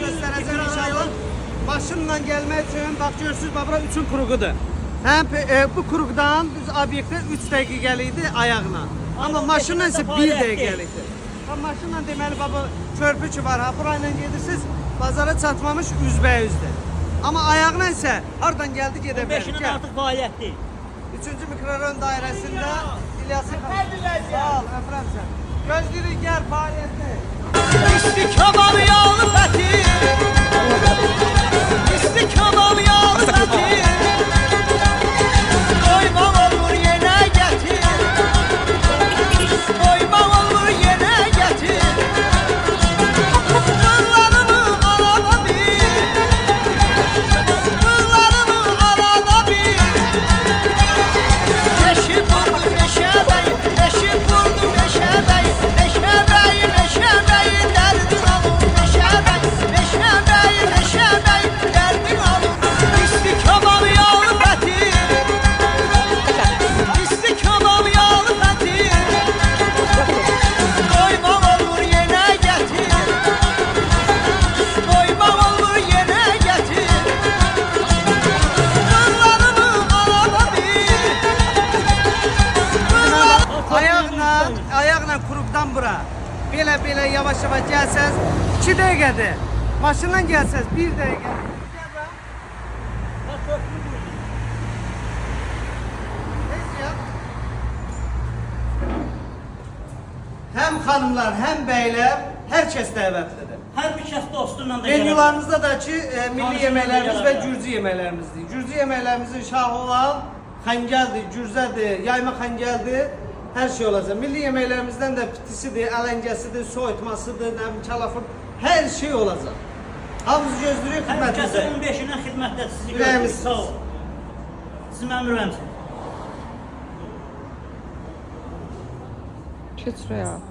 göstereceğim inşallah. Maşınla gelmek için bak görürsünüz bura 3'ün kuruğudur. Hem bu kuruqdan düz obyektə 3 dəqiqəlik idi ayağına. Amma maşınla isə 1 dəqiqəlik idi. Ha maşınla deməli baba körpü ki var ha burayla gedirsiniz bazara çatmamış üzbəyüzdür. Amma ayağına isə hardan gəldi gedə bilər. 5-dən artıq fəaliyyətdir. 3-cü mikrorayon dairəsində İlyasın sağ ol, əfrəm sən. Gözləyirik gəl fəaliyyətli. İsti kabab yağlı fəti. İsti kabab yağlı fəti. Doymaq olur yenə gətir. Doymaq olur yenə gətir. Qıllarımı alana bir. Qıllarımı alana bir. Eşib vurdu meşəbəy. Eşib vurdu meşəbəy. Meşəbəy, meşəbəy. Dərdin alın meşəbəy. Meşəbəy, meşəbəy. Dərdin alın. İsti kabab yağlı fəti. İsti kabab yağlı fəti. Doymaq olur yenə gətir. Doymaq olur yenə gətir. Qıllarımı alana bir. Ayaqla kuruqdan bura. Belə yavaş-yavaş gəlsəz 2 dəqiqədir. Maşınla gəlsəz 1 dəqiqə. Hem hanımlar, hem beyler, herkes dəvətlidir. Hər bir kəs dostunla da gəlir. Menyularımızda da ki milli Tanışlarla yeməklərimiz gələr. və gürcü yeməklərimizdir. Gürcü yeməklərimizin şahı olan xəngəldir, gürzədir, yayma xəngəldir, hər şey olacaq. Milli yeməklərimizdən də pitisidir, ələngəsidir, soyutmasıdır, kalafır, hər şey olacaq. Hamımızı gözləyirik Hər kəsə xidmətinizə. 15-dən xidmətdə sizi Ürəyimiz görürük. Sağ ol. Sizi məmnunam. Keç şuraya.